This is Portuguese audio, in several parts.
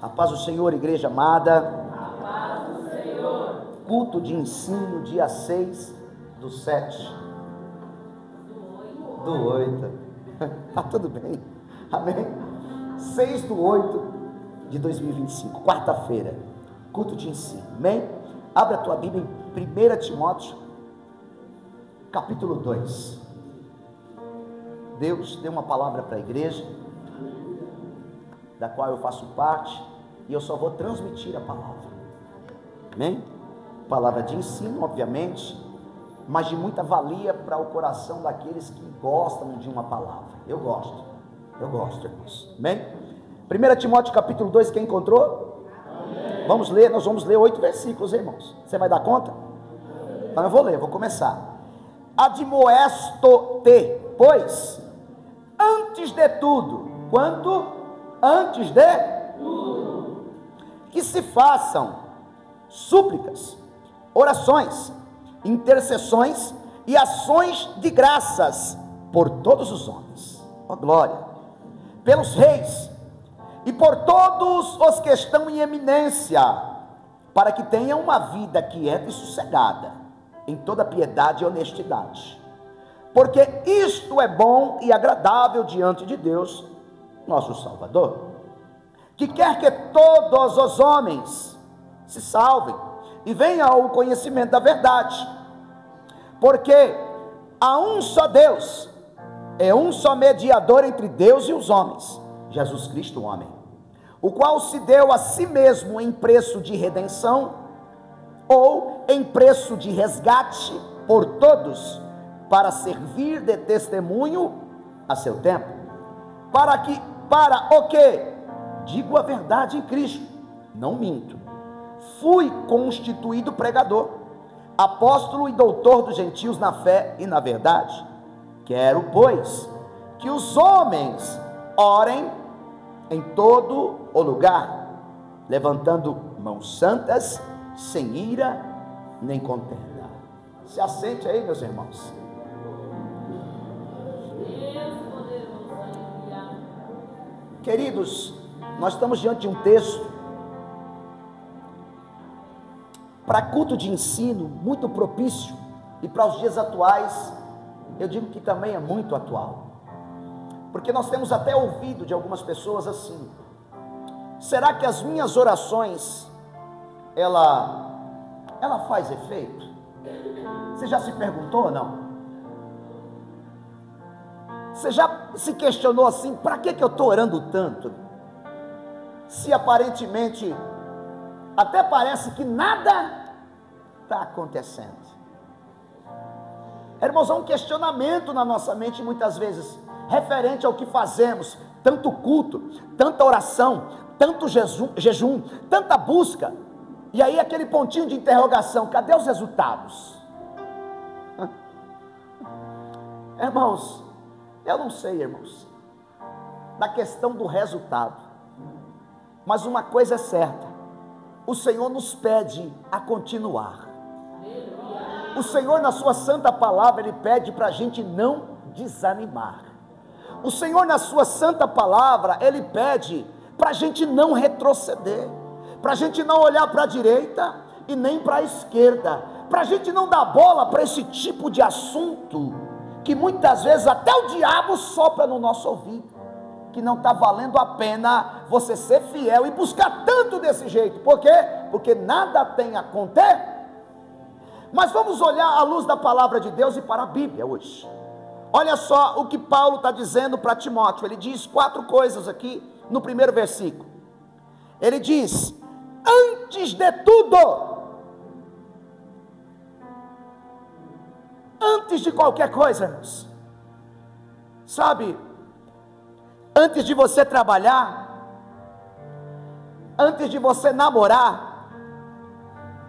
A paz do Senhor, igreja amada. A paz do Senhor. Culto de ensino, dia 6 do 7. Do 8. Tá tudo bem. Amém? 6 do 8 de 2025, quarta-feira. Culto de ensino. Amém? Abre a tua Bíblia em 1 Timóteo, capítulo 2. Deus deu uma palavra para a igreja, da qual eu faço parte, e eu só vou transmitir a palavra. Amém? Palavra de ensino, obviamente, mas de muita valia para o coração daqueles que gostam de uma palavra. Eu gosto, irmãos. Amém? 1 Timóteo capítulo 2, quem encontrou? Amém. Vamos ler, nós vamos ler 8 versículos, irmãos. Você vai dar conta? Então eu vou ler, vou começar. Admoesto-te, pois, antes de tudo, quanto? Antes de tudo, que se façam súplicas, orações, intercessões e ações de graças por todos os homens, ó glória, pelos reis e por todos os que estão em eminência, para que tenham uma vida quieta e sossegada, em toda piedade e honestidade, porque isto é bom e agradável diante de Deus, nosso Salvador, que quer que todos os homens se salvem e venham ao conhecimento da verdade, porque há um só Deus, é um só mediador entre Deus e os homens, Jesus Cristo, o homem, o qual se deu a si mesmo em preço de redenção, ou em preço de resgate por todos, para servir de testemunho a seu tempo, para o que? Digo a verdade em Cristo, não minto. Fui constituído pregador, apóstolo e doutor dos gentios na fé e na verdade. Quero, pois, que os homens orem em todo o lugar, levantando mãos santas, sem ira nem contenda. Se assente aí, meus irmãos. Queridos, nós estamos diante de um texto para culto de ensino muito propício, e para os dias atuais eu digo que também é muito atual, porque nós temos até ouvido de algumas pessoas assim: será que as minhas orações ela faz efeito? Você já se perguntou ou não? Você já se questionou assim: para que eu estou orando tanto? Se aparentemente até parece que nada está acontecendo. Irmãos, há um questionamento na nossa mente muitas vezes, referente ao que fazemos, tanto culto, tanta oração, tanto jejum, tanta busca, e aí aquele pontinho de interrogação: cadê os resultados? Irmãos, eu não sei, irmãos, da questão do resultado, mas uma coisa é certa: o Senhor nos pede a continuar. O Senhor, na sua santa palavra, Ele pede para a gente não desanimar. O Senhor, na sua santa palavra, Ele pede para a gente não retroceder, para a gente não olhar para a direita e nem para a esquerda, para a gente não dar bola para esse tipo de assunto, que muitas vezes até o diabo sopra no nosso ouvido, que não está valendo a pena você ser fiel e buscar tanto desse jeito. Por quê? Porque nada tem a conter. Mas vamos olhar à luz da palavra de Deus e para a Bíblia hoje. Olha só o que Paulo está dizendo para Timóteo. Ele diz 4 coisas aqui no primeiro versículo. Ele diz: antes de tudo, antes de qualquer coisa, irmãos, sabe, antes de você trabalhar, antes de você namorar,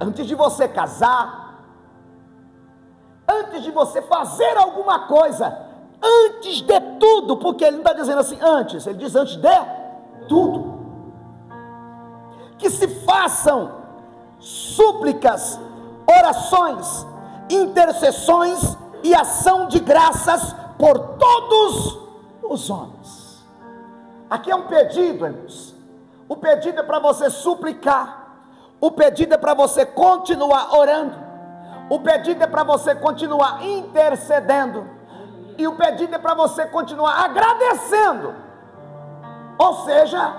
antes de você casar, antes de você fazer alguma coisa, antes de tudo, porque ele não está dizendo assim antes, ele diz antes de tudo, que se façam súplicas, orações, intercessões e ação de graças por todos os homens. Aqui é um pedido, irmãos, O pedido é para você suplicar. O pedido é para você continuar orando. O pedido é para você continuar intercedendo. E o pedido é para você continuar agradecendo. Ou seja,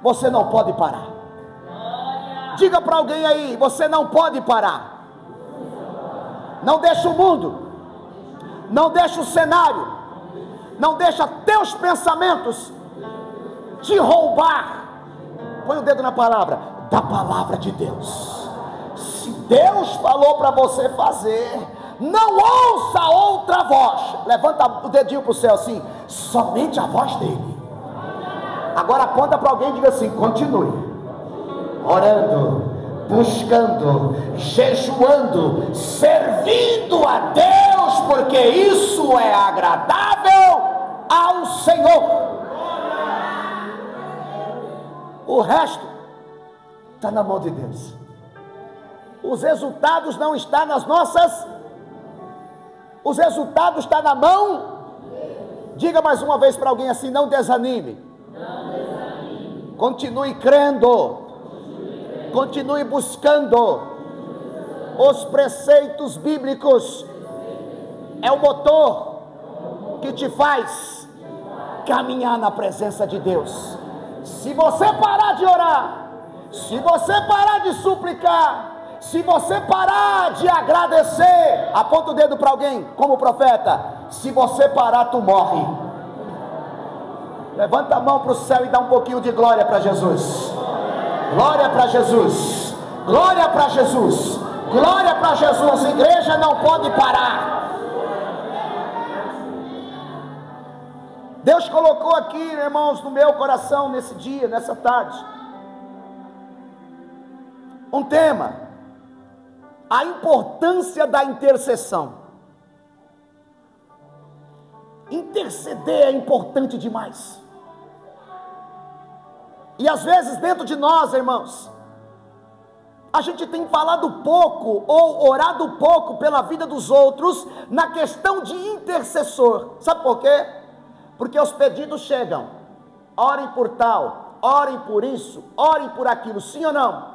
você não pode parar. Diga para alguém aí, você não pode parar. Não deixa o mundo, não deixa o cenário, não deixa teus pensamentos te roubar. Põe o dedo na palavra, da palavra de Deus. Se Deus falou para você fazer, não ouça outra voz. Levanta o dedinho para o céu assim, somente a voz dele. Agora aponta para alguém e diga assim: continue orando, buscando, jejuando, servindo a Deus, porque isso é agradável ao Senhor. O resto está na mão de Deus. Os resultados não estão nas nossas, os resultados estão na mão. Diga mais uma vez para alguém assim: não desanime, continue crendo, continue buscando. Os preceitos bíblicos é o motor que te faz caminhar na presença de Deus. Se você parar de orar, se você parar de suplicar, se você parar de agradecer, aponta o dedo para alguém como profeta: se você parar, tu morre. Levanta a mão para o céu e dá um pouquinho de glória para Jesus. Glória para Jesus, glória para Jesus, glória para Jesus. Igreja não pode parar. Deus colocou aqui, irmãos, no meu coração nesse dia, nessa tarde, um tema: a importância da intercessão. Interceder é importante demais. E às vezes dentro de nós, irmãos, a gente tem falado pouco ou orado pouco pela vida dos outros na questão de intercessor. Sabe por quê? Porque os pedidos chegam: orem por tal, orem por isso, orem por aquilo, sim ou não?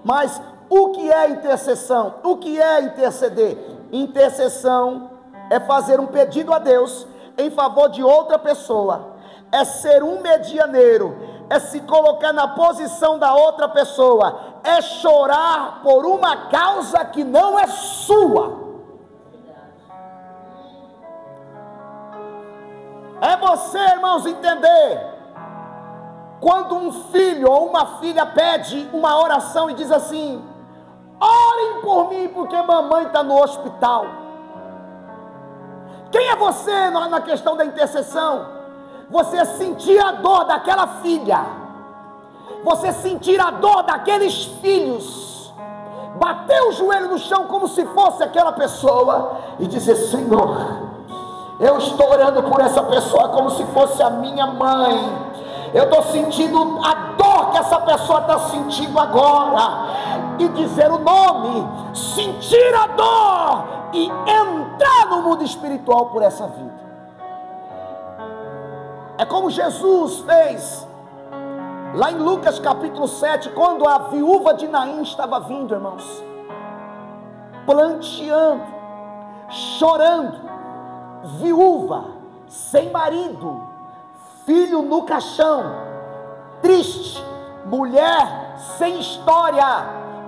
Mas o que é intercessão? O que é interceder? Intercessão é fazer um pedido a Deus em favor de outra pessoa, é ser um medianeiro, é se colocar na posição da outra pessoa, é chorar por uma causa que não é sua. É você, irmãos, entender quando um filho ou uma filha pede uma oração e diz assim: orem por mim porque mamãe está no hospital. Quem é você na questão da intercessão? Você sentir a dor daquela filha, você sentir a dor daqueles filhos, bater o joelho no chão como se fosse aquela pessoa e dizer: Senhor, eu estou orando por essa pessoa como se fosse a minha mãe. Eu estou sentindo a dor que essa pessoa está sentindo agora. E dizer o nome, sentir a dor e entrar no mundo espiritual por essa vida. É como Jesus fez lá em Lucas capítulo 7, quando a viúva de Naim estava vindo, irmãos, planteando, chorando, viúva, sem marido, filho no caixão, triste, mulher sem história,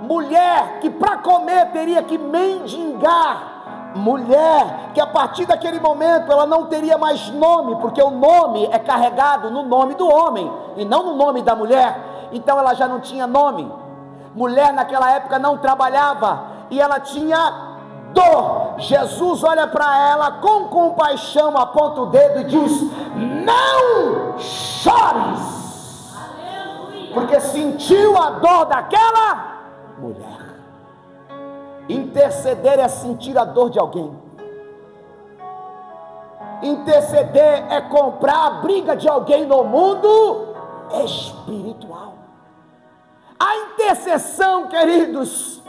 mulher que para comer teria que mendigar, mulher que a partir daquele momento ela não teria mais nome, porque o nome é carregado no nome do homem e não no nome da mulher. Então ela já não tinha nome. Mulher naquela época não trabalhava e ela tinha dor. Jesus olha para ela com compaixão, aponta o dedo e diz: não chores, porque sentiu a dor daquela mulher. Interceder é sentir a dor de alguém. Interceder é comprar a briga de alguém no mundo espiritual. A intercessão, queridos,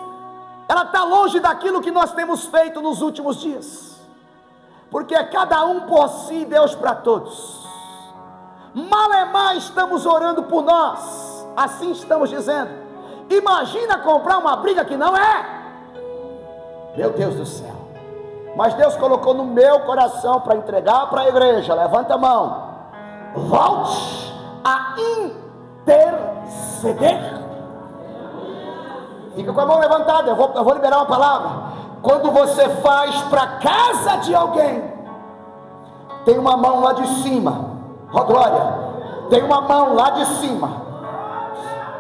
ela está longe daquilo que nós temos feito nos últimos dias, porque é cada um por si, Deus para todos. Malemar estamos orando por nós, assim estamos dizendo. Imagina comprar uma briga que não é. Meu Deus do céu. Mas Deus colocou no meu coração para entregar para a igreja. Levanta a mão. Volte a interceder. Fica com a mão levantada, eu vou liberar uma palavra. Quando você faz para a casa de alguém, tem uma mão lá de cima, ó glória, tem uma mão lá de cima,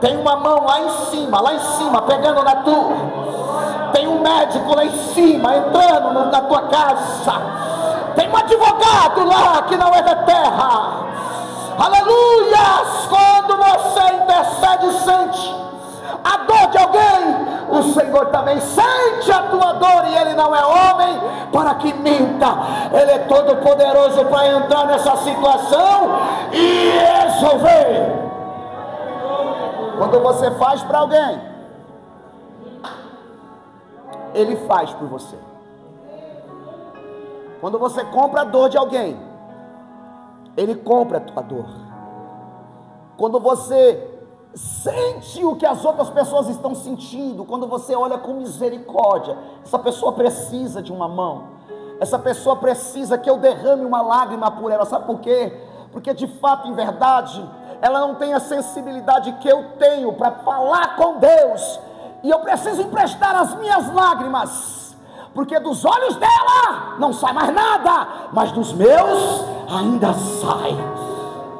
tem uma mão lá em cima, pegando na tua, tem um médico lá em cima, entrando na tua casa, tem um advogado lá que não é da terra, aleluia. Quando você intercede, sente a dor de alguém, o Senhor também sente a tua dor, e Ele não é homem para que minta, Ele é todo poderoso para entrar nessa situação e resolver. Quando você faz para alguém, Ele faz por você. Quando você compra a dor de alguém, Ele compra a tua dor. Quando você sente o que as outras pessoas estão sentindo, quando você olha com misericórdia, essa pessoa precisa de uma mão, essa pessoa precisa que eu derrame uma lágrima por ela. Sabe por quê? Porque de fato, em verdade, ela não tem a sensibilidade que eu tenho para falar com Deus, e eu preciso emprestar as minhas lágrimas, porque dos olhos dela não sai mais nada, mas dos meus ainda sai.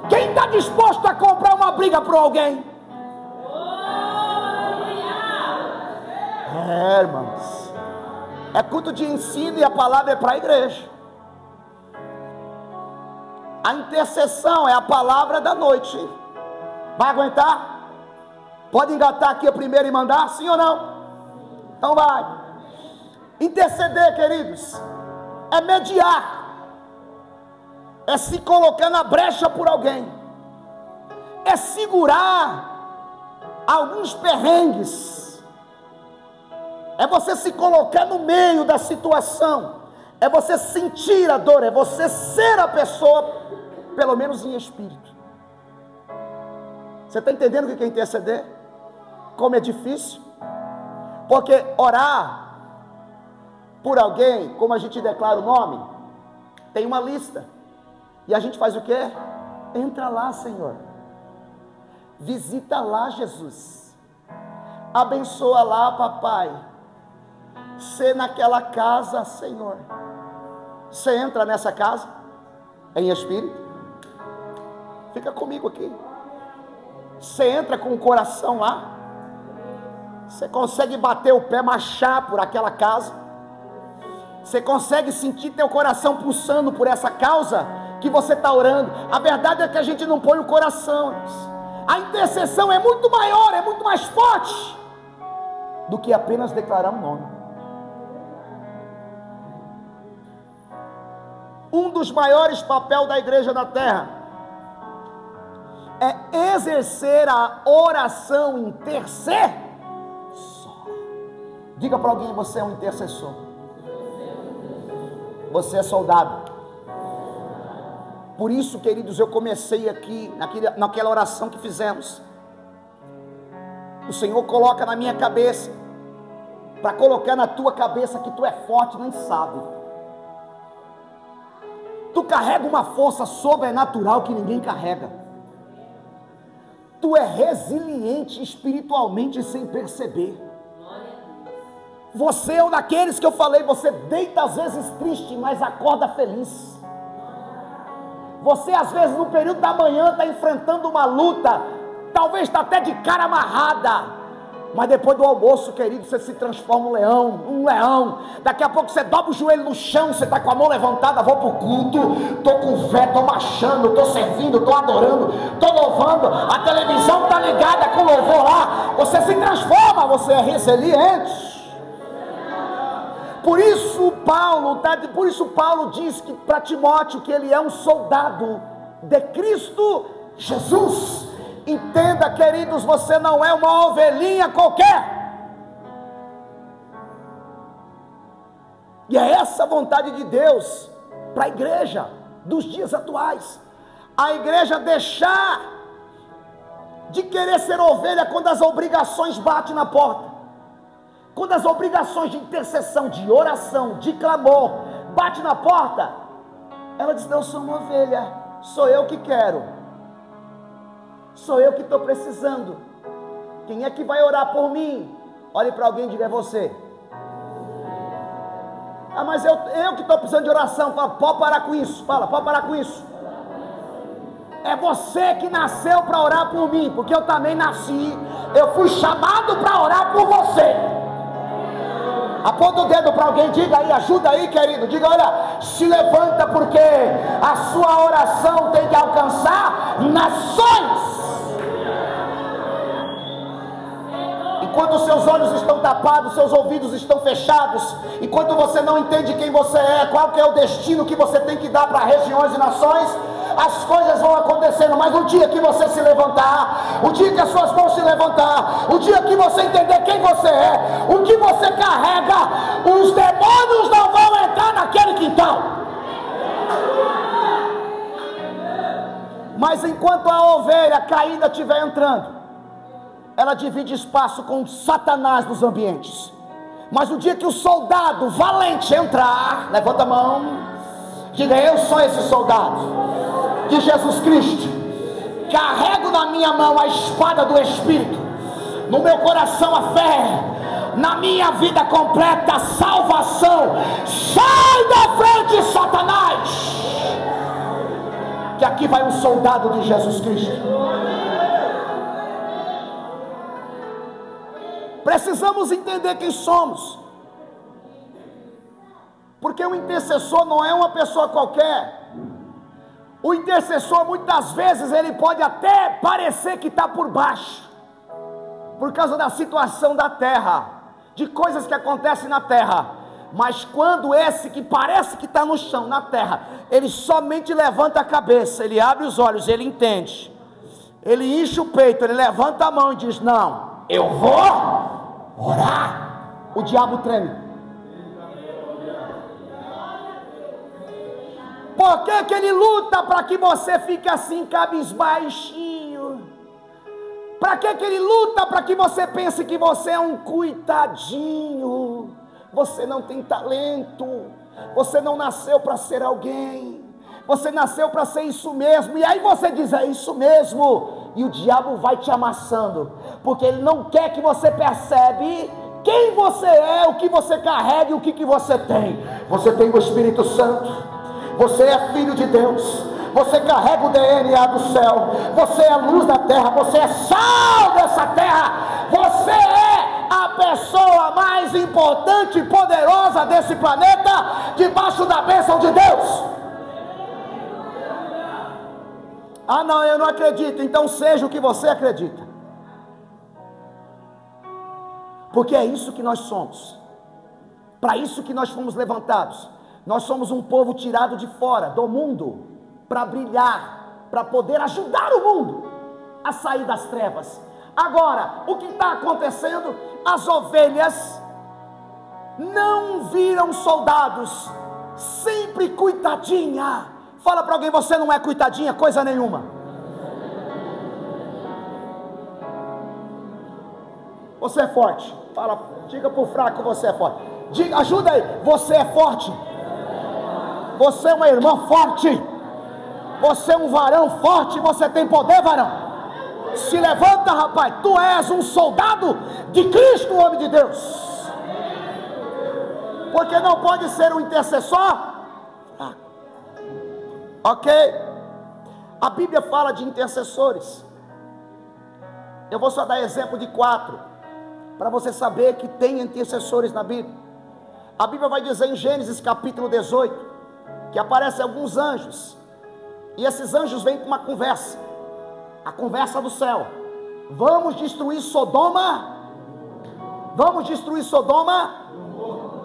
Quem está disposto a comprar uma briga por alguém? Irmãos, é culto de ensino e a palavra é para a igreja. A intercessão é a palavra da noite. Vai aguentar? Pode engatar aqui a primeira e mandar? Sim ou não? Então vai. Interceder, queridos, é mediar, é se colocar na brecha por alguém, é segurar alguns perrengues, é você se colocar no meio da situação, é você sentir a dor, é você ser a pessoa, pelo menos em espírito. Você está entendendo o que é interceder? Como é difícil? Porque orar por alguém, como a gente declara o nome, tem uma lista, e a gente faz o quê? Entra lá, Senhor, visita lá, Jesus, abençoa lá, papai, ser naquela casa, Senhor. Você entra nessa casa em espírito? Fica comigo aqui. Você entra com o coração lá? Você consegue bater o pé, marchar por aquela casa? Você consegue sentir teu coração pulsando por essa causa que você está orando? A verdade é que a gente não põe o coração. A intercessão é muito maior, é muito mais forte do que apenas declarar um nome. Um dos maiores papéis da igreja na terra é exercer a oração intercessória. Diga para alguém: você é um intercessor. Você é soldado. Por isso, queridos, eu comecei aqui naquela oração que fizemos. O Senhor coloca na minha cabeça, para colocar na tua cabeça que tu é forte, nem sabe. Tu carrega uma força sobrenatural que ninguém carrega. Tu é resiliente espiritualmente sem perceber. Você é um daqueles que eu falei, você deita às vezes triste, mas acorda feliz. Você às vezes no período da manhã está enfrentando uma luta, talvez está até de cara amarrada, mas depois do almoço, querido, você se transforma um leão. Daqui a pouco você dobra o joelho no chão, você está com a mão levantada, vou para o culto, estou com fé, estou marchando, estou servindo, estou adorando, estou louvando, a televisão está ligada com louvor lá, você se transforma, você é resiliente. Por isso Paulo diz que para Timóteo que ele é um soldado de Cristo Jesus. Entenda, queridos, você não é uma ovelhinha qualquer. E é essa a vontade de Deus para a igreja dos dias atuais. A igreja deixar de querer ser ovelha quando as obrigações batem na porta, quando as obrigações de intercessão, de oração, de clamor batem na porta, ela diz: não sou uma ovelha, sou eu que quero, sou eu que estou precisando, quem é que vai orar por mim? Olhe para alguém e diga: é você. Ah, mas eu que estou precisando de oração. Fala: pode parar com isso. Fala: pode parar com isso. É você que nasceu para orar por mim, porque eu também nasci, eu fui chamado para orar por você. Aponta o dedo para alguém, diga aí, ajuda aí, querido, diga: olha, se levanta, porque a sua oração tem que alcançar nações. Enquanto os seus olhos estão tapados, seus ouvidos estão fechados, enquanto você não entende quem você é, qual que é o destino que você tem que dar para regiões e nações, as coisas vão acontecendo. Mas no dia que você se levantar, o dia que as suas mãos se levantar, o dia que você entender quem você é, o que você carrega, os demônios não vão entrar naquele quintal. Mas enquanto a ovelha caída estiver entrando, ela divide espaço com Satanás nos ambientes. Mas no dia que o soldado valente entrar, levanta a mão, diga: eu sou esse soldado de Jesus Cristo, carrego na minha mão a espada do Espírito, no meu coração a fé, na minha vida completa a salvação. Sai da frente, Satanás, que aqui vai um soldado de Jesus Cristo. Precisamos entender quem somos, porque o intercessor não é uma pessoa qualquer. O intercessor, muitas vezes, ele pode até parecer que está por baixo, por causa da situação da terra, de coisas que acontecem na terra. Mas quando esse que parece que está no chão, na terra, ele somente levanta a cabeça, ele abre os olhos, ele entende, ele enche o peito, ele levanta a mão e diz: não, eu vou orar, o diabo treme. Por que que ele luta para que você fique assim cabisbaixinho? Para que que ele luta para que você pense que você é um coitadinho? Você não tem talento, você não nasceu para ser alguém, você nasceu para ser isso mesmo. E aí você diz: é isso mesmo. E o diabo vai te amassando, porque ele não quer que você percebe quem você é, o que você carrega e o que você tem. Você tem o Espírito Santo, você é filho de Deus, você carrega o DNA do céu, você é a luz da terra, você é sal dessa terra, você é a pessoa mais importante e poderosa desse planeta, debaixo da bênção de Deus. Ah, não, eu não acredito. Então seja o que você acredita, porque é isso que nós somos, para isso que nós fomos levantados. Nós somos um povo tirado de fora do mundo, para brilhar, para poder ajudar o mundo a sair das trevas. Agora, o que está acontecendo? As ovelhas não viram soldados, sempre coitadinha. Fala para alguém: você não é coitadinha coisa nenhuma. Você é forte. Fala, diga para o fraco: você é forte. Diga, ajuda aí: você é forte. Você é uma irmã forte. Você é um varão forte. Você tem poder, varão. Se levanta, rapaz. Tu és um soldado de Cristo, homem de Deus. Porque não pode ser um intercessor. Ok? A Bíblia fala de intercessores. Eu vou só dar exemplo de 4, para você saber que tem intercessores na Bíblia. A Bíblia vai dizer em Gênesis capítulo 18, que aparecem alguns anjos, e esses anjos vêm com uma conversa, a conversa do céu: vamos destruir Sodoma, vamos destruir Sodoma.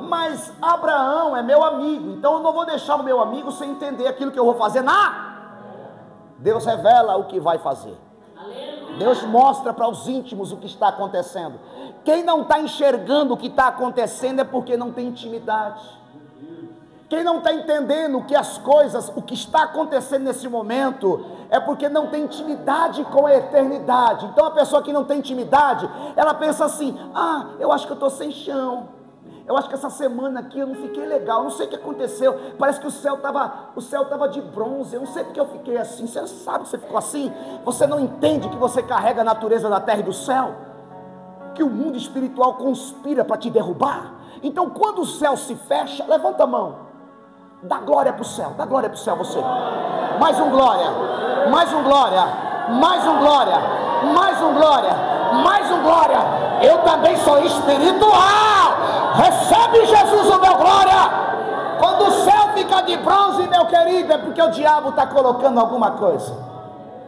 Mas Abraão é meu amigo, então eu não vou deixar o meu amigo sem entender aquilo que eu vou fazer. Deus revela o que vai fazer. Deus mostra para os íntimos o que está acontecendo. Quem não está enxergando o que está acontecendo é porque não tem intimidade. Quem não está entendendo que as coisas, o que está acontecendo nesse momento, é porque não tem intimidade com a eternidade. Então a pessoa que não tem intimidade, ela pensa assim: ah, eu acho que eu estou sem chão, eu acho que essa semana aqui eu não fiquei legal, não sei o que aconteceu, parece que o céu estava de bronze, eu não sei porque eu fiquei assim. Você sabe que você ficou assim? Você não entende que você carrega a natureza da terra e do céu? Que o mundo espiritual conspira para te derrubar? Então quando o céu se fecha, levanta a mão, dá glória para o céu, dá glória para o céu você. Mais um glória, mais um glória, mais um glória, mais um glória, mais um glória. Eu também sou espiritual. Recebe, Jesus, o meu glória. Quando o céu fica de bronze, meu querido, é porque o diabo está colocando alguma coisa.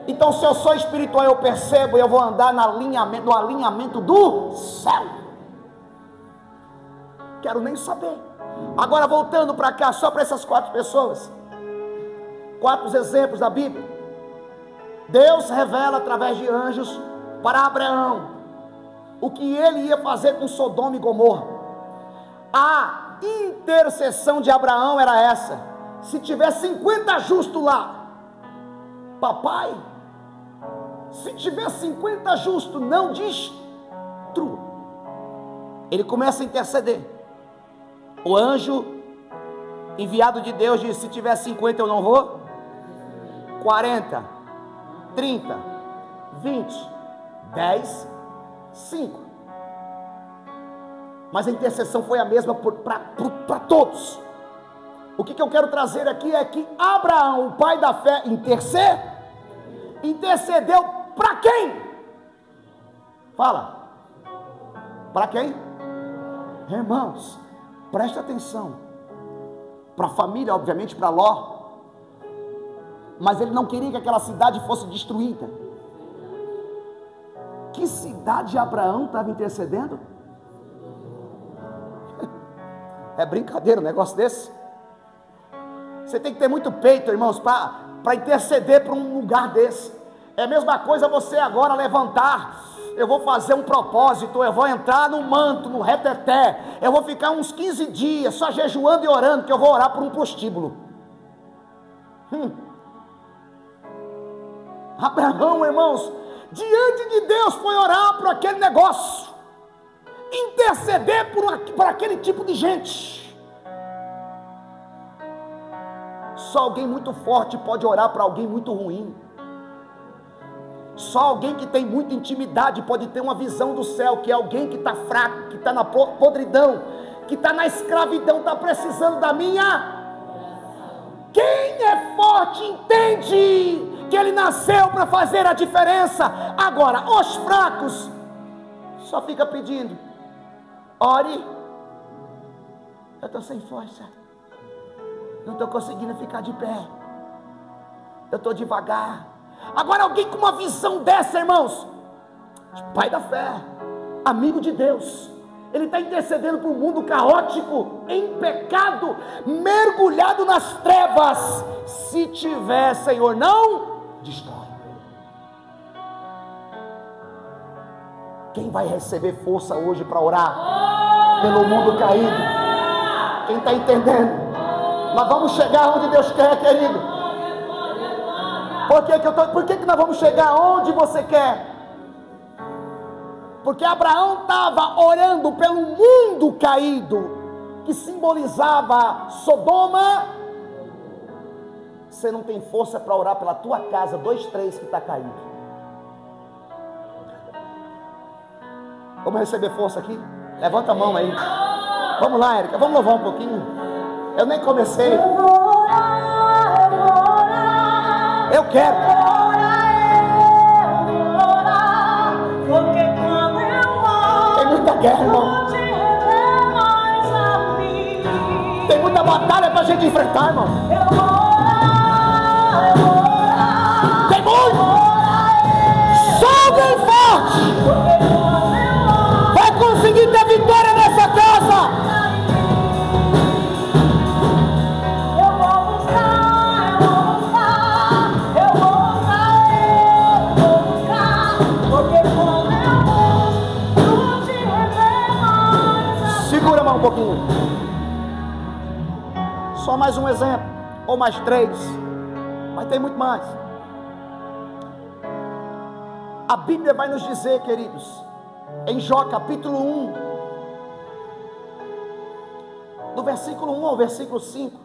Então se eu sou espiritual, eu percebo, eu vou andar no alinhamento do céu. Quero nem saber. Agora voltando para cá, só para essas 4 pessoas, 4 exemplos da Bíblia. Deus revela através de anjos para Abraão o que ele ia fazer com Sodoma e Gomorra. A intercessão de Abraão era essa: se tiver 50 justos lá, papai, se tiver 50 justos, não destrua. Ele começa a interceder. O anjo enviado de Deus diz: se tiver 50 eu não vou, 40, 30, 20, 10, 5. Mas a intercessão foi a mesma para todos. O que eu quero trazer aqui é que Abraão, o pai da fé, intercedeu para quem? Fala. Para quem? Irmãos, preste atenção. Para a família, obviamente, para Ló. Mas ele não queria que aquela cidade fosse destruída. Que cidade Abraão estava intercedendo? É brincadeira um negócio desse? Você tem que ter muito peito, irmãos, para interceder para um lugar desse. É a mesma coisa você agora levantar: eu vou fazer um propósito, eu vou entrar no manto, no reteté, eu vou ficar uns 15 dias só jejuando e orando, que eu vou orar por um prostíbulo. Abraão, irmãos, diante de Deus foi orar por aquele negócio, interceder por aquele tipo de gente. Só alguém muito forte pode orar para alguém muito ruim. Só alguém que tem muita intimidade pode ter uma visão do céu, que é alguém que está fraco, que está na podridão, que está na escravidão, está precisando da minha. Quem é forte entende que ele nasceu para fazer a diferença. Agora, os fracos só fica pedindo: ore, eu estou sem força, não estou conseguindo ficar de pé, eu estou devagar. Agora alguém com uma visão dessa, irmãos, pai da fé, amigo de Deus, ele está intercedendo para um mundo caótico, em pecado, mergulhado nas trevas. Se tiver, Senhor, não destrói. Quem vai receber força hoje para orar pelo mundo caído? Quem está entendendo? Nós vamos chegar onde Deus quer, querido. Por que nós vamos chegar onde você quer? Porque Abraão estava orando pelo mundo caído, que simbolizava Sodoma. Você não tem força para orar pela tua casa, 2, 3 que está caído. Vamos receber força aqui? Levanta a mão aí. Vamos lá, Érica, vamos louvar um pouquinho. Eu nem comecei. Eu quero. Tem muita guerra, irmão. Tem muita batalha para a gente enfrentar, irmão. Tem muito. Só alguém forte vai conseguir ter vitória nessa casa. Um pouquinho. Só mais um exemplo, ou mais 3, mas tem muito mais. A Bíblia vai nos dizer, queridos, em Jó capítulo 1, do versículo 1 ao versículo 5,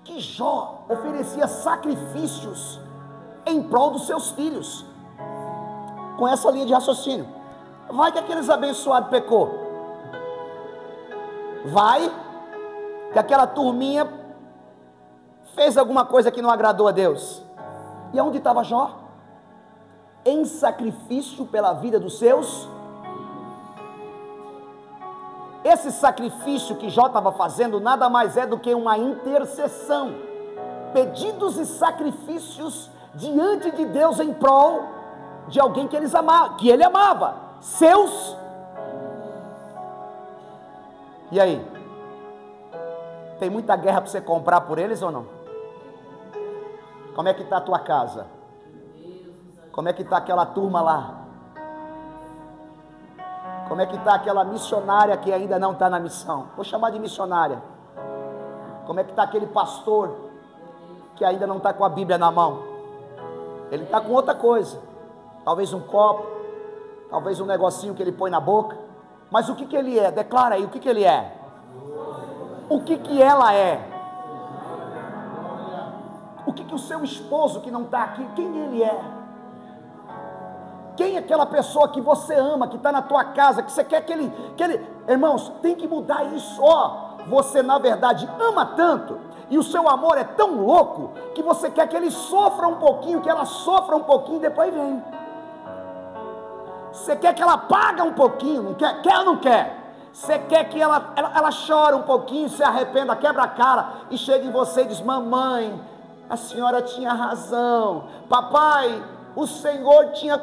que Jó oferecia sacrifícios em prol dos seus filhos, com essa linha de raciocínio. Vai que aqueles abençoados pecou, vai que aquela turminha fez alguma coisa que não agradou a Deus. E aonde estava Jó? Em sacrifício pela vida dos seus. Esse sacrifício que Jó estava fazendo nada mais é do que uma intercessão, pedidos e sacrifícios diante de Deus em prol de alguém que ele amava, seus. E aí? Tem muita guerra para você comprar por eles ou não? Como é que está a tua casa? Como é que está aquela turma lá? Como é que está aquela missionária que ainda não está na missão? Vou chamar de missionária. Como é que está aquele pastor que ainda não está com a Bíblia na mão? Ele está com outra coisa. Talvez um copo, talvez um negocinho que ele põe na boca. Mas o que que ele é? Declara aí, o que que ele é? O que que ela é? O que que o seu esposo que não está aqui, quem ele é? Quem é aquela pessoa que você ama, que está na tua casa, que você quer que ele... Irmãos, tem que mudar isso. Você na verdade ama tanto, e o seu amor é tão louco, que você quer que ele sofra um pouquinho, que ela sofra um pouquinho, e depois vem. Você quer que ela pague um pouquinho, não quer? Quer ou não quer? Você quer que ela chore um pouquinho, se arrependa, quebra a cara, e chega em você e diz: mamãe, a senhora tinha razão, papai, o Senhor tinha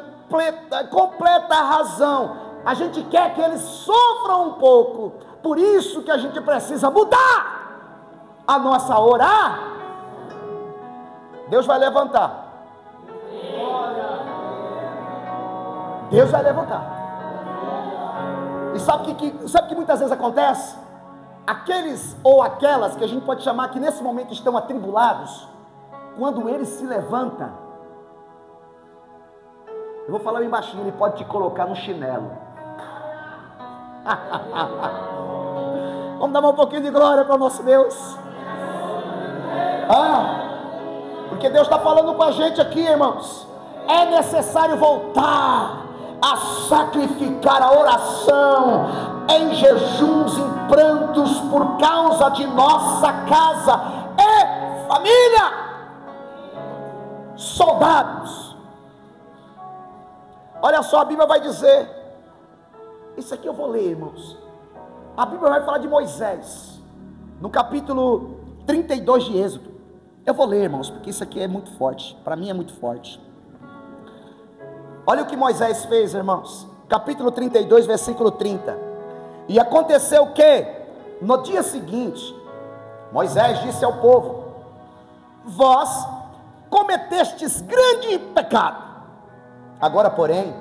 completa razão. A gente quer que eles sofram um pouco, por isso que a gente precisa mudar a nossa orar. Deus vai levantar. Deus vai levantar. E sabe que muitas vezes acontece? Aqueles ou aquelas que a gente pode chamar que nesse momento estão atribulados, quando ele se levanta, eu vou falar bem baixinho, ele pode te colocar no chinelo. Vamos dar um pouquinho de glória para o nosso Deus. Porque Deus está falando com a gente aqui, irmãos. É necessário voltar a sacrificar a oração em jejuns, em prantos, por causa de nossa casa e família. Soldados, olha só, a Bíblia vai dizer, isso aqui eu vou ler, irmãos. A Bíblia vai falar de Moisés, no capítulo 32 de Êxodo. Eu vou ler, irmãos, porque isso aqui é muito forte, para mim é muito forte. Olha o que Moisés fez, irmãos, capítulo 32, versículo 30. E aconteceu que, no dia seguinte, Moisés disse ao povo: vós cometestes grande pecado, agora porém,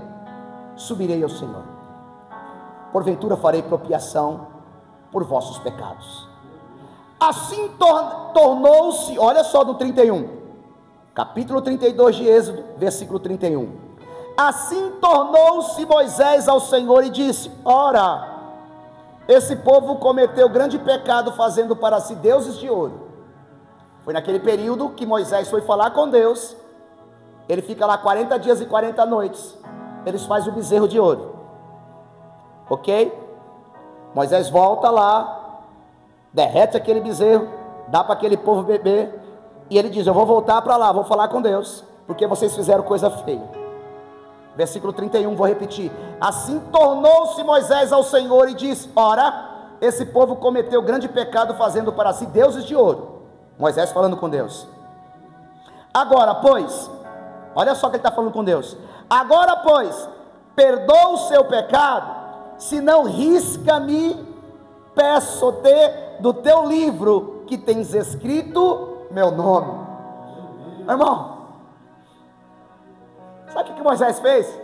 subirei ao Senhor, porventura farei propiação por vossos pecados. Assim tornou-se, olha só no 31, capítulo 32 de Êxodo, versículo 31. Assim tornou-se Moisés ao Senhor e disse: ora, esse povo cometeu grande pecado, fazendo para si deuses de ouro. Foi naquele período que Moisés foi falar com Deus. Ele fica lá 40 dias e 40 noites. Eles fazem o bezerro de ouro. Ok? Moisés volta lá, derrete aquele bezerro, dá para aquele povo beber, e ele diz: eu vou voltar para lá, vou falar com Deus, porque vocês fizeram coisa feia. Versículo 31, vou repetir. Assim tornou-se Moisés ao Senhor e disse: ora, esse povo cometeu grande pecado, fazendo para si deuses de ouro. Moisés falando com Deus. Agora, pois, olha só que ele está falando com Deus. Agora, pois, perdoa o seu pecado, se não risca-me, peço-te do teu livro que tens escrito meu nome. Irmão, sabe o que Moisés fez?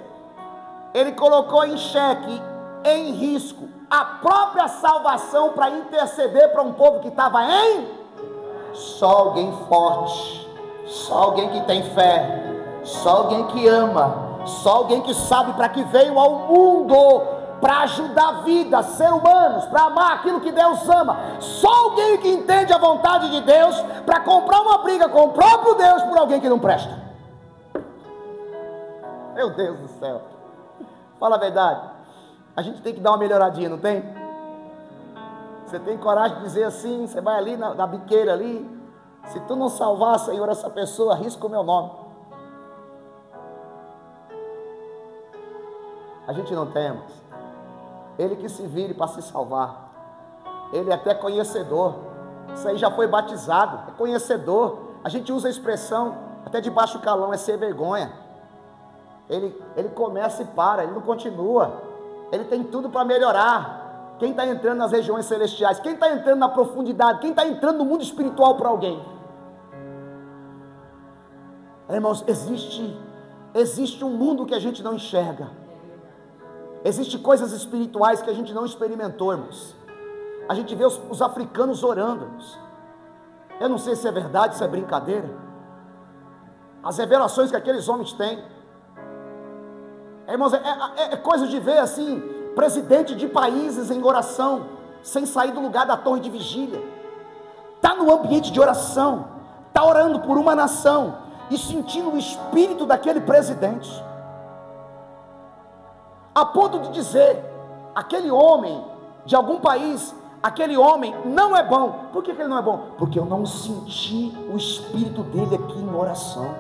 Ele colocou em xeque, em risco, a própria salvação para interceder para um povo que estava em Só alguém forte, só alguém que tem fé, só alguém que ama, só alguém que sabe para que veio ao mundo, para ajudar a vida, ser humanos, para amar aquilo que Deus ama. Só alguém que entende a vontade de Deus para comprar uma briga com o próprio Deus por alguém que não presta. Meu Deus do céu, fala a verdade, a gente tem que dar uma melhoradinha, não tem? Você tem coragem de dizer assim, você vai ali na biqueira ali, se tu não salvar, Senhor, essa pessoa, arrisca o meu nome. A gente não temos. Ele que se vire para se salvar. Ele é até conhecedor. Isso aí já foi batizado, é conhecedor. A gente usa a expressão, até de baixo calão, é sem vergonha. Ele começa e para, ele não continua. Ele tem tudo para melhorar. Quem está entrando nas regiões celestiais, quem está entrando na profundidade, quem está entrando no mundo espiritual para alguém. Irmãos, existe um mundo que a gente não enxerga. Existem coisas espirituais que a gente não experimentou, irmãos. A gente vê os africanos orando, irmãos. Eu não sei se é verdade, se é brincadeira. As revelações que aqueles homens têm. Irmãos, é coisa de ver assim, presidente de países em oração, sem sair do lugar da torre de vigília. Está no ambiente de oração, está orando por uma nação, e sentindo o espírito daquele presidente. A ponto de dizer, aquele homem de algum país, aquele homem não é bom. Por que ele não é bom? Porque eu não senti o espírito dele aqui em oração.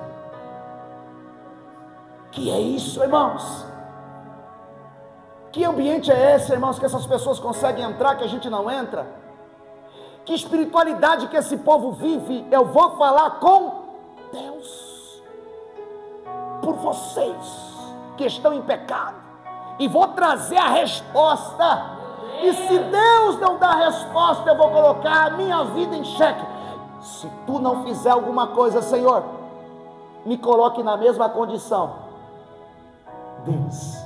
Que é isso, irmãos? Que ambiente é esse, irmãos, que essas pessoas conseguem entrar, que a gente não entra? Que espiritualidade que esse povo vive? Eu vou falar com Deus por vocês que estão em pecado, e vou trazer a resposta. E se Deus não dá a resposta, eu vou colocar a minha vida em xeque. Se tu não fizer alguma coisa, Senhor, me coloque na mesma condição deles.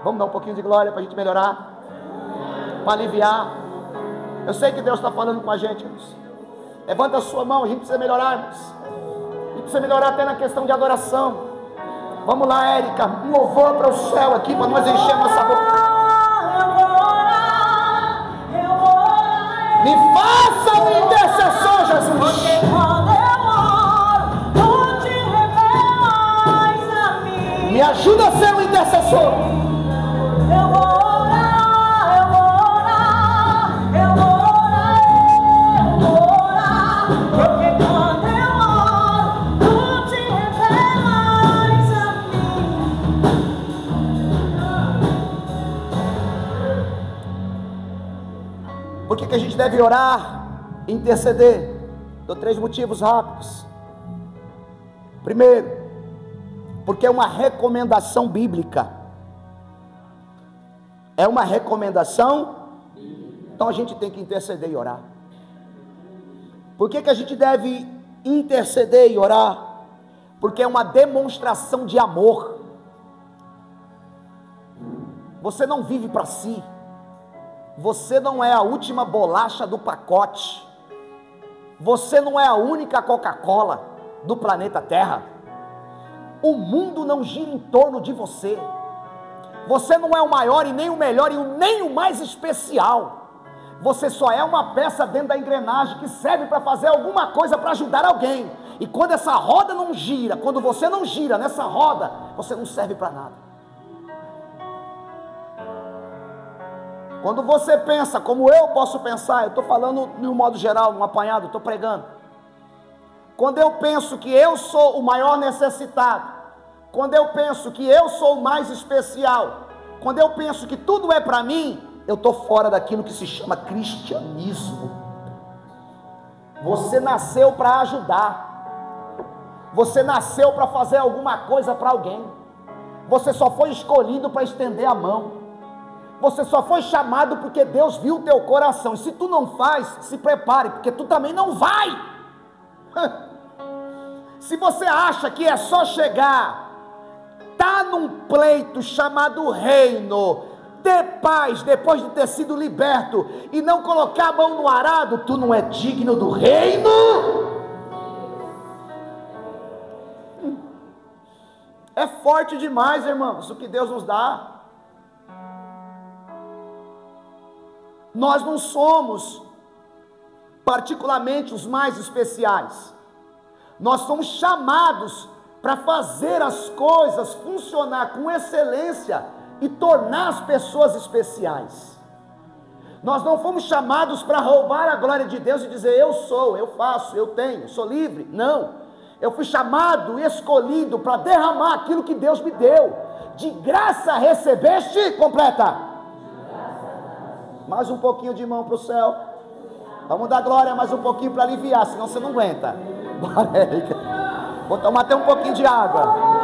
Vamos dar um pouquinho de glória para a gente melhorar, para aliviar. Eu sei que Deus está falando com a gente, irmãos. Levanta a sua mão, a gente precisa melhorar, irmãos. A gente precisa melhorar até na questão de adoração. Vamos lá, Érica, um louvor para o céu aqui, para nós encher nossa boca. Me faça um intercessor, Jesus. Me ajuda a ser um intercessor. Eu vou orar, eu vou orar, eu vou orar, eu vou orar, porque quando eu oro, tu te revelas a mim. Por que a gente deve orar, interceder? Dou 3 motivos rápidos. Primeiro, porque é uma recomendação bíblica. É uma recomendação, então a gente tem que interceder e orar. Por que a gente deve interceder e orar? Porque é uma demonstração de amor. Você não vive para si. Você não é a última bolacha do pacote. Você não é a única Coca-Cola do planeta Terra. O mundo não gira em torno de você. Você não é o maior e nem o melhor e nem o mais especial. Você só é uma peça dentro da engrenagem que serve para fazer alguma coisa para ajudar alguém. E quando essa roda não gira, quando você não gira nessa roda, você não serve para nada. Quando você pensa como eu posso pensar, eu estou falando de um modo geral, num apanhado, estou pregando. Quando eu penso que eu sou o maior necessitado, quando eu penso que eu sou o mais especial, quando eu penso que tudo é para mim, eu estou fora daquilo que se chama cristianismo. Você nasceu para ajudar, você nasceu para fazer alguma coisa para alguém, você só foi escolhido para estender a mão, você só foi chamado porque Deus viu o teu coração. E se tu não faz, se prepare, porque tu também não vai. Se você acha que é só chegar, tá num pleito chamado reino, ter paz depois de ter sido liberto e não colocar a mão no arado, tu não é digno do reino? É forte demais, irmãos, o que Deus nos dá. Nós não somos particularmente os mais especiais. Nós somos chamados para fazer as coisas funcionar com excelência e tornar as pessoas especiais. Nós não fomos chamados para roubar a glória de Deus e dizer eu sou, eu faço, eu tenho, sou livre. Não, eu fui chamado e escolhido para derramar aquilo que Deus me deu. De graça recebeste, completa. Mais um pouquinho de mão para o céu. Vamos dar glória mais um pouquinho para aliviar, senão você não aguenta. Bora, Érica. Vou tomar até um pouquinho de água.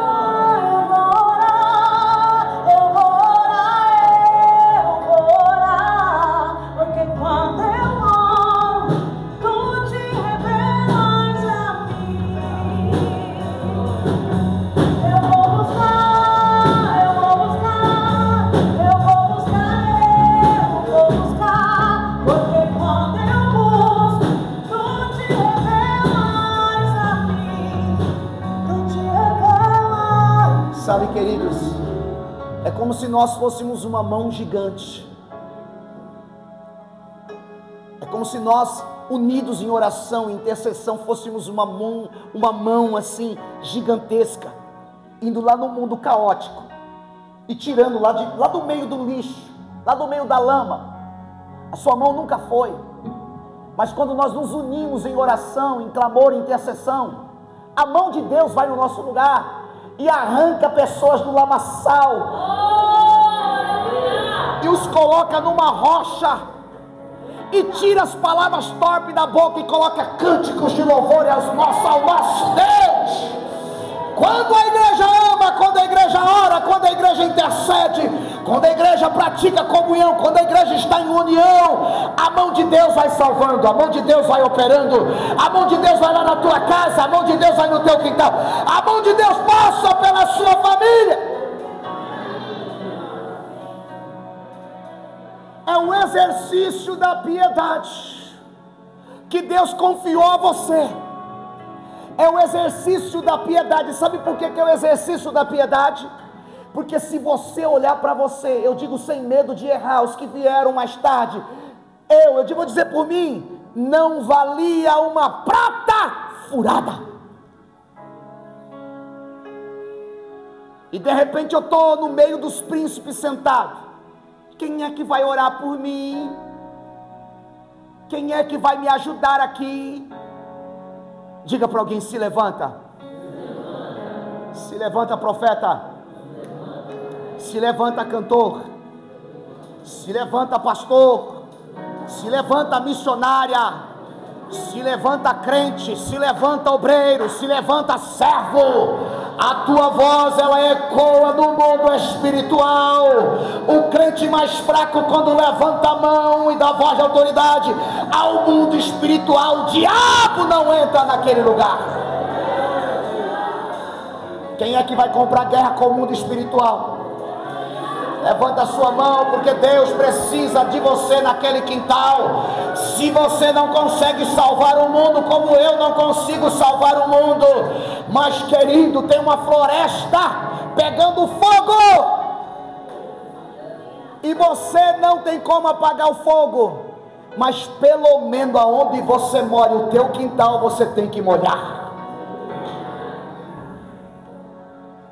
Sabe, queridos, é como se nós fôssemos uma mão gigante. É como se nós, unidos em oração, em intercessão, fôssemos uma mão assim, gigantesca, indo lá no mundo caótico, e tirando lá do meio do lixo, lá do meio da lama. A sua mão nunca foi, mas quando nós nos unimos em oração, em clamor, em intercessão, a mão de Deus vai no nosso lugar, e arranca pessoas do lamaçal, e os coloca numa rocha, e tira as palavras torpes da boca, e coloca cânticos de louvor ao nosso Deus. Quando a igreja ama, quando a igreja ora, quando a igreja intercede, quando a igreja pratica comunhão, quando a igreja está em união, a mão de Deus vai salvando, a mão de Deus vai operando, a mão de Deus vai lá na tua casa, a mão de Deus vai no teu quintal, a mão de Deus passa pela sua família. É um exercício da piedade que Deus confiou a você. É o exercício da piedade. Sabe por que é o exercício da piedade? Porque se você olhar para você, eu digo sem medo de errar, os que vieram mais tarde, eu vou dizer por mim, não valia uma prata furada. E de repente eu estou no meio dos príncipes sentado. Quem é que vai orar por mim? Quem é que vai me ajudar aqui? Diga para alguém, se levanta. Se levanta, profeta. Se levanta, cantor. Se levanta, pastor. Se levanta, missionária. Se levanta, crente. Se levanta, obreiro. Se levanta, servo. A tua voz, ela ecoa no mundo espiritual. O crente mais fraco, quando levanta a mão e dá voz de autoridade ao mundo espiritual, o diabo não entra naquele lugar. Quem é que vai comprar guerra com o mundo espiritual? Levanta a sua mão, porque Deus precisa de você naquele quintal. Se você não consegue salvar o mundo, como eu não consigo salvar o mundo, mas querido, tem uma floresta pegando fogo, e você não tem como apagar o fogo, mas pelo menos aonde você mora, o teu quintal, você tem que molhar.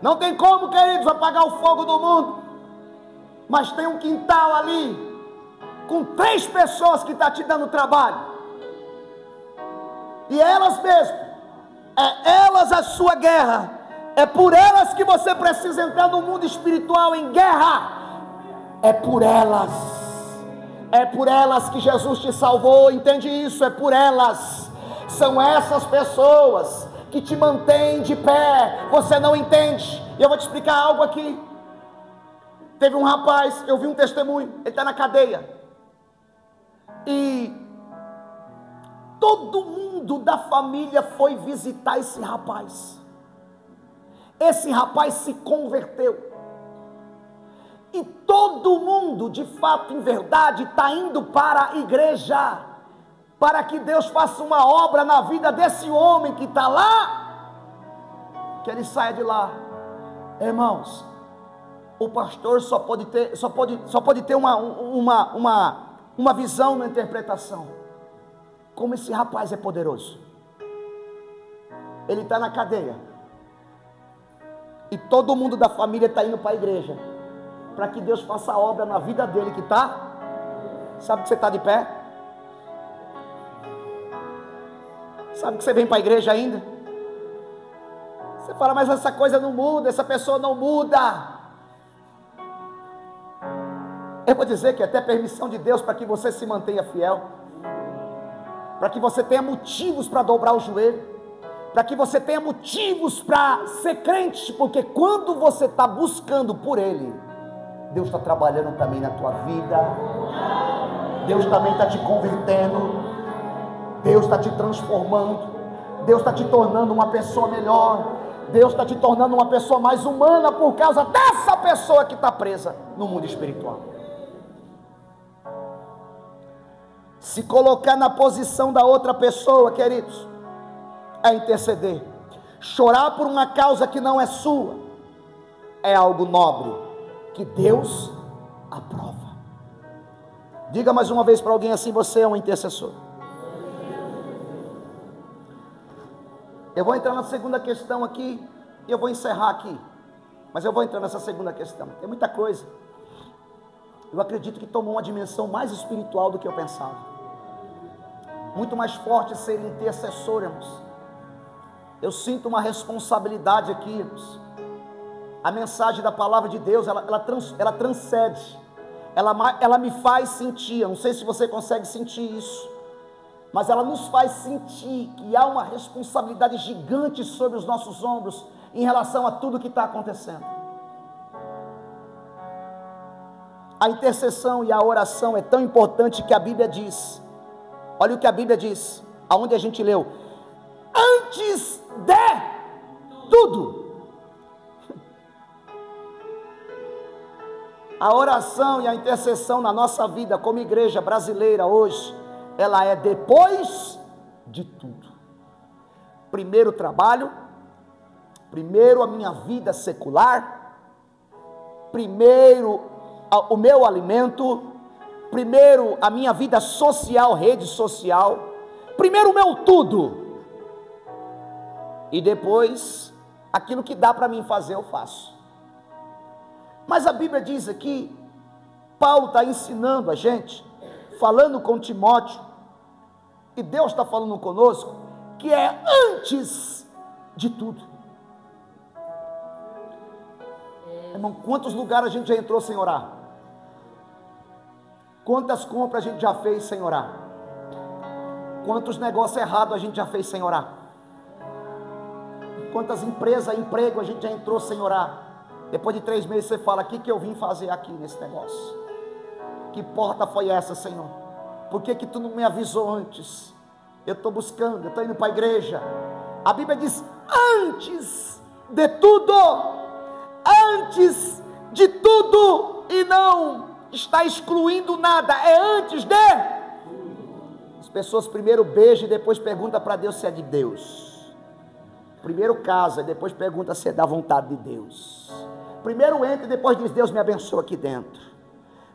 Não tem como, queridos, apagar o fogo do mundo, mas tem um quintal ali, com 3 pessoas que estão te dando trabalho, e elas mesmas, é elas a sua guerra, é por elas que você precisa entrar no mundo espiritual em guerra, é por elas que Jesus te salvou, entende isso? É por elas, são essas pessoas que te mantêm de pé. Você não entende, e eu vou te explicar algo aqui. Teve um rapaz, eu vi um testemunho, ele está na cadeia, e todo mundo da família foi visitar esse rapaz. Esse rapaz se converteu, e que todo mundo, de fato, em verdade, está indo para a igreja, para que Deus faça uma obra na vida desse homem que está lá, que ele saia de lá. Irmãos, o pastor só pode ter uma visão na interpretação. Como esse rapaz é poderoso. Ele está na cadeia, e todo mundo da família está indo para a igreja, para que Deus faça a obra na vida dele que está. Sabe que você está de pé? Sabe que você vem para a igreja ainda? Você fala, mas essa coisa não muda, essa pessoa não muda. Eu vou dizer que até permissão de Deus para que você se mantenha fiel, para que você tenha motivos para dobrar o joelho, para que você tenha motivos para ser crente, porque quando você está buscando por Ele, Deus está trabalhando também na tua vida, Deus também está te convertendo, Deus está te transformando, Deus está te tornando uma pessoa melhor, Deus está te tornando uma pessoa mais humana, por causa dessa pessoa que está presa no mundo espiritual. Se colocar na posição da outra pessoa, queridos, é interceder. Chorar por uma causa que não é sua é algo nobre, que Deus aprova. Diga mais uma vez para alguém assim: você é um intercessor. Eu vou entrar na segunda questão aqui, e eu vou encerrar aqui, mas eu vou entrar nessa segunda questão. Tem muita coisa. Eu acredito que tomou uma dimensão mais espiritual do que eu pensava. Muito mais forte ser intercessor, irmãos. Eu sinto uma responsabilidade aqui, irmãos. A mensagem da palavra de Deus, ela transcende, ela me faz sentir, eu não sei se você consegue sentir isso, mas ela nos faz sentir que há uma responsabilidade gigante sobre os nossos ombros, em relação a tudo que está acontecendo. A intercessão e a oração é tão importante que a Bíblia diz, olha o que a Bíblia diz, aonde a gente leu, antes de tudo. A oração e a intercessão na nossa vida como igreja brasileira hoje, ela é depois de tudo. Primeiro o trabalho, primeiro a minha vida secular, primeiro o meu alimento, primeiro a minha vida social, rede social, primeiro o meu tudo. E depois, aquilo que dá para mim fazer, eu faço. Mas a Bíblia diz aqui, Paulo está ensinando a gente, falando com Timóteo, e Deus está falando conosco, que é antes de tudo. Irmão, quantos lugares a gente já entrou sem orar? Quantas compras a gente já fez sem orar? Quantos negócios errados a gente já fez sem orar? Quantas empresas, emprego a gente já entrou sem orar? Depois de 3 meses você fala, o que eu vim fazer aqui nesse negócio? Que porta foi essa, Senhor? Por que tu não me avisou antes? Eu estou buscando, eu estou indo para a igreja. A Bíblia diz, antes de tudo, e não está excluindo nada, é antes de. As pessoas primeiro beijam e depois perguntam para Deus se é de Deus. Primeiro casa e depois pergunta se é da vontade de Deus. Primeiro entra e depois diz, Deus me abençoa aqui dentro.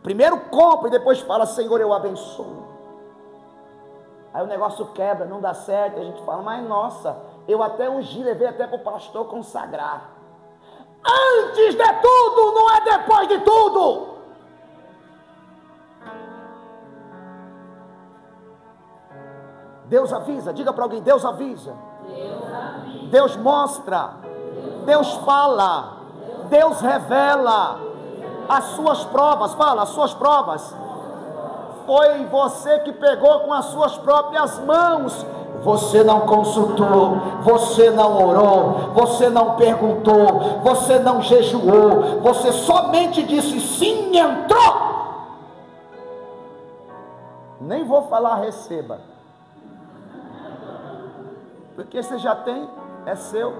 Primeiro compra e depois fala, Senhor, eu abençoo. Aí o negócio quebra, não dá certo, a gente fala, mas nossa, eu até ungi, levei até para o pastor consagrar. Antes de tudo, não é depois de tudo. Deus avisa, diga para alguém, Deus avisa. Deus mostra, Deus fala, Deus revela as suas provas. Fala, as suas provas. Foi você que pegou com as suas próprias mãos. Você não consultou, você não orou, você não perguntou, você não jejuou, você somente disse sim e entrou. Nem vou falar receba, porque você já tem, é seu.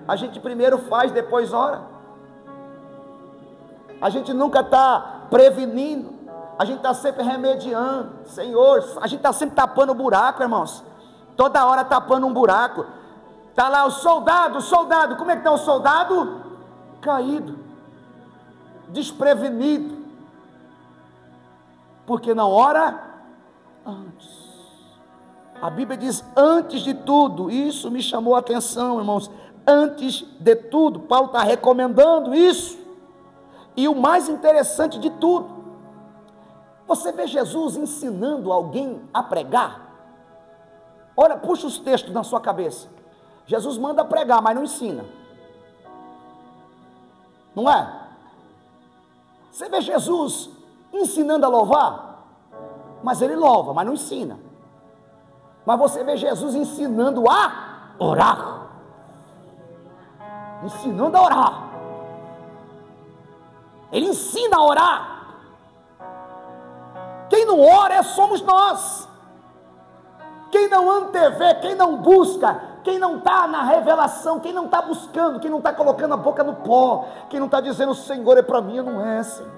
A gente primeiro faz, depois ora. a gente nunca está prevenindo, a gente está sempre remediando. Senhor, a gente está sempre tapando o buraco, irmãos, toda hora tapando um buraco. Está lá o soldado, como é que está o soldado? Caído, desprevenido, porque não ora antes. A Bíblia diz antes de tudo. Isso me chamou a atenção, irmãos. Antes de tudo, Paulo está recomendando isso. E o mais interessante de tudo, você vê Jesus ensinando alguém a pregar? Olha, puxa os textos na sua cabeça. Jesus manda pregar, mas não ensina. Não é? Você vê Jesus ensinando a louvar, mas ele louva, mas não ensina. Mas você vê Jesus ensinando a orar. Ensinando a orar. Ele ensina a orar. Quem não ora somos nós. Quem não antevê, quem não busca, quem não está na revelação, quem não está buscando, quem não está colocando a boca no pó, quem não está dizendo, Senhor, é para mim, não é, Senhor.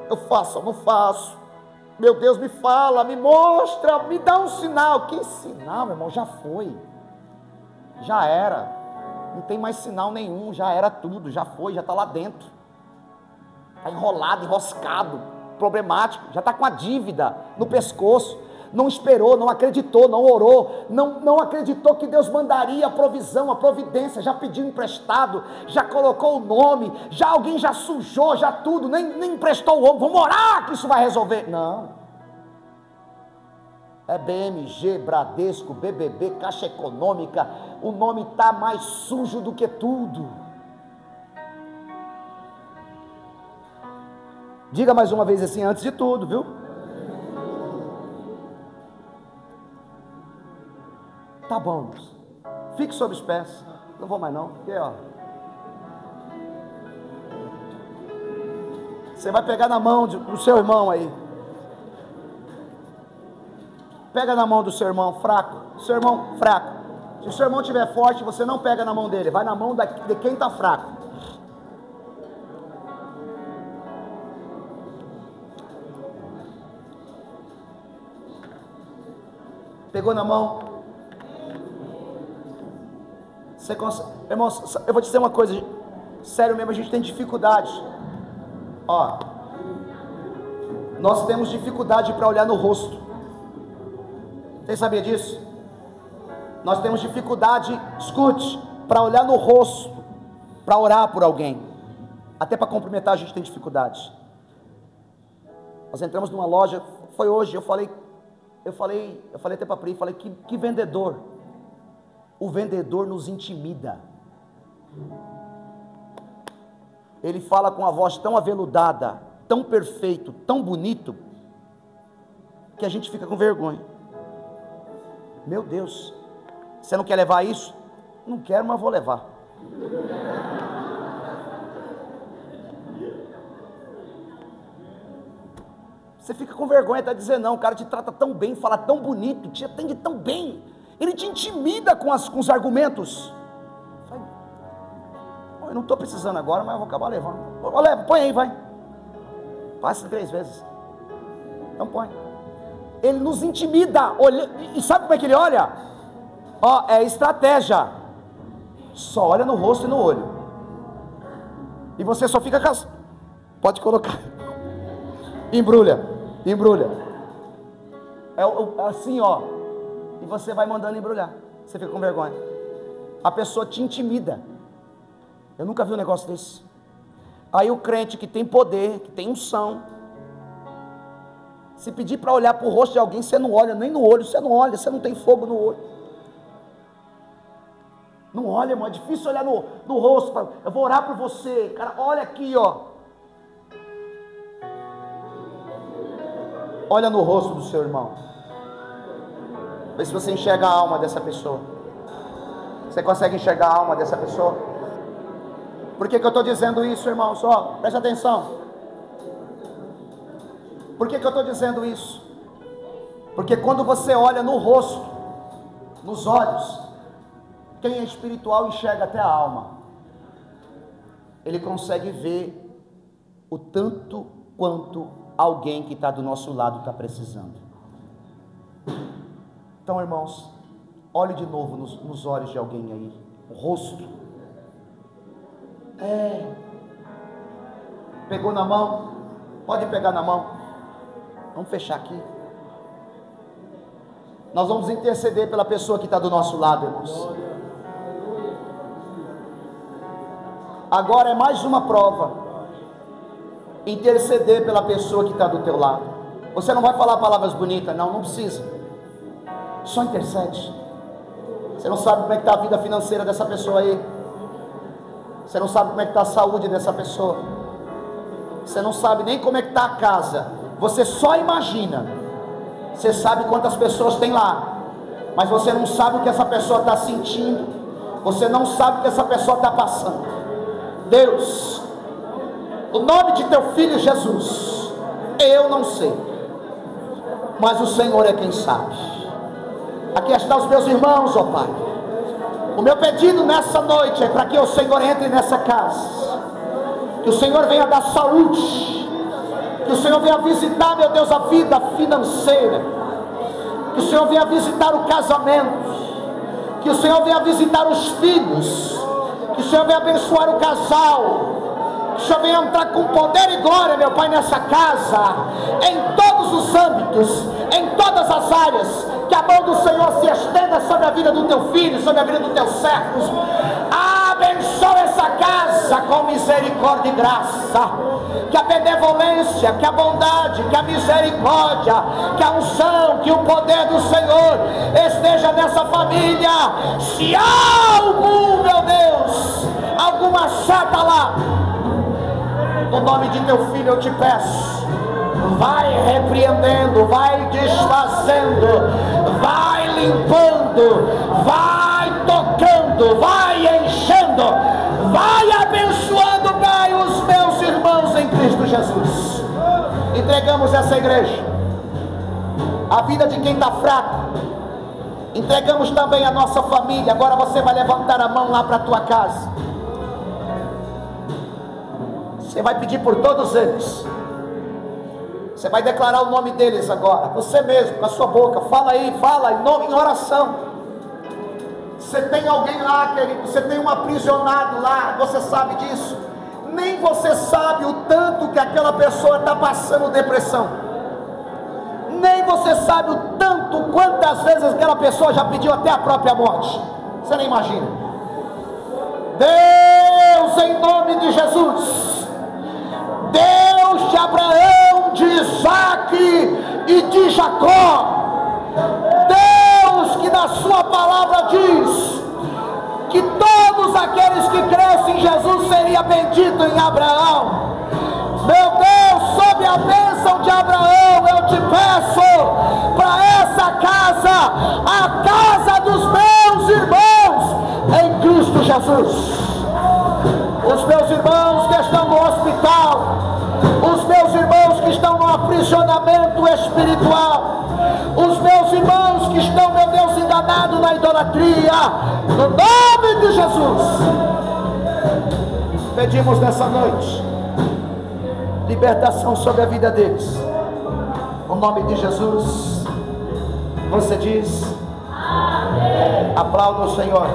Eu faço ou não faço? Meu Deus, me fala, me mostra, me dá um sinal. Que sinal, meu irmão? Já foi, já era, não tem mais sinal nenhum, já era tudo, já foi, já está lá dentro, está enrolado, enroscado, problemático, já está com a dívida no pescoço. Não esperou, não acreditou, não orou, não acreditou que Deus mandaria a provisão, a providência, já pediu emprestado, já colocou o nome, já alguém já sujou, já tudo, nem emprestou o ombro, vamos orar que isso vai resolver. Não, é BMG, Bradesco, BBB, Caixa Econômica, o nome está mais sujo do que tudo. Diga mais uma vez assim, antes de tudo, viu? Tá bom, fique sobre os pés, não vou mais não, porque ó, você vai pegar na mão do seu irmão aí, pega na mão do seu irmão fraco, seu irmão fraco, se o seu irmão estiver forte, você não pega na mão dele, vai na mão de quem está fraco. Pegou na mão? Você consegue, irmãos, eu vou te dizer uma coisa, sério mesmo, a gente tem dificuldade, ó, nós temos dificuldade para olhar no rosto, você sabia disso? Nós temos dificuldade, escute, para olhar no rosto, para orar por alguém, até para cumprimentar a gente tem dificuldade. Nós entramos numa loja, foi hoje, eu falei até para a Pri, falei, que vendedor. O vendedor nos intimida. Ele fala com a voz tão aveludada, tão perfeito, tão bonito, que a gente fica com vergonha. Meu Deus, você não quer levar isso? Não quero, mas vou levar. Você fica com vergonha até dizer não, o cara te trata tão bem, fala tão bonito, te atende tão bem, ele te intimida com os argumentos. Eu não estou precisando agora, mas eu vou acabar levando. Leva, põe aí, vai. Passa 3 vezes. Então põe. Ele nos intimida, olha, e sabe como é que ele olha? Ó, é estratégia. Só olha no rosto e no olho. E você só fica com pode colocar. Embrulha. É assim, ó. E você vai mandando embrulhar. Você fica com vergonha. A pessoa te intimida. Eu nunca vi um negócio desse. Aí o crente que tem poder, que tem unção, se pedir para olhar para o rosto de alguém, você não olha, nem no olho, você não olha, você não tem fogo no olho. Não olha, irmão, é difícil olhar no rosto. Eu vou orar por você, cara, olha aqui, ó. Olha no rosto do seu irmão. Vê se você enxerga a alma dessa pessoa. Você consegue enxergar a alma dessa pessoa? Por que eu estou dizendo isso, irmão? Só preste atenção. Por que eu estou dizendo isso? Porque quando você olha no rosto, nos olhos, quem é espiritual enxerga até a alma. Ele consegue ver o tanto quanto alguém que está do nosso lado está precisando. Então, irmãos, olhe de novo nos olhos de alguém aí, o rosto. Pegou na mão? Pode pegar na mão. Vamos fechar aqui. Nós vamos interceder pela pessoa que está do nosso lado, irmãos. Agora é mais uma prova. Interceder pela pessoa que está do teu lado. Você não vai falar palavras bonitas, não precisa. Só intercede. Você não sabe como é que está a vida financeira dessa pessoa aí. Você não sabe como é que está a saúde dessa pessoa. Você não sabe nem como é que está a casa. Você só imagina. Você sabe quantas pessoas tem lá, mas você não sabe o que essa pessoa está sentindo. Você não sabe o que essa pessoa está passando. Deus, o nome de teu filho Jesus, eu não sei, mas o Senhor é quem sabe. Aqui estão os meus irmãos, ó Pai. O meu pedido nessa noite é para que o Senhor entre nessa casa, que o Senhor venha dar saúde, que o Senhor venha visitar, meu Deus, a vida financeira, que o Senhor venha visitar o casamento, que o Senhor venha visitar os filhos, que o Senhor venha abençoar o casal, que o Senhor venha entrar com poder e glória, meu Pai, nessa casa, em todos os âmbitos, em todas as áreas. Que a mão do Senhor se estenda sobre a vida do teu filho, sobre a vida dos teus servos. Abençoa essa casa com misericórdia e graça. Que a benevolência, que a bondade, que a misericórdia, que a unção, que o poder do Senhor esteja nessa família. Se algo, meu Deus, alguma seta lá, no nome de teu filho eu te peço, vai repreendendo, vai desfazendo, vai limpando, vai tocando, vai enchendo, vai abençoando, Pai, os meus irmãos em Cristo Jesus. Entregamos essa igreja, a vida de quem está fraco, entregamos também a nossa família. Agora você vai levantar a mão lá para a tua casa, você vai pedir por todos eles. Você vai declarar o nome deles agora. Você mesmo, com a sua boca. Fala aí, fala em nome, em oração. Você tem alguém lá, querido. Você tem um aprisionado lá. Você sabe disso. Nem você sabe o tanto que aquela pessoa está passando depressão. Nem você sabe o tanto, quantas vezes aquela pessoa já pediu até a própria morte. Você nem imagina. Deus, em nome de Jesus, Deus de Abraão, de Isaac e de Jacó, Deus que na sua palavra diz que todos aqueles que crescem em Jesus seria bendito em Abraão. Meu Deus, sob a bênção de Abraão, eu te peço para essa casa, a casa dos meus irmãos em Cristo Jesus. Os meus irmãos que estão no hospital, os meus irmãos que estão no aprisionamento espiritual, os meus irmãos que estão, meu Deus, enganados na idolatria, no nome de Jesus, pedimos nessa noite libertação sobre a vida deles, no nome de Jesus. Você diz amém. Aplauda o Senhor.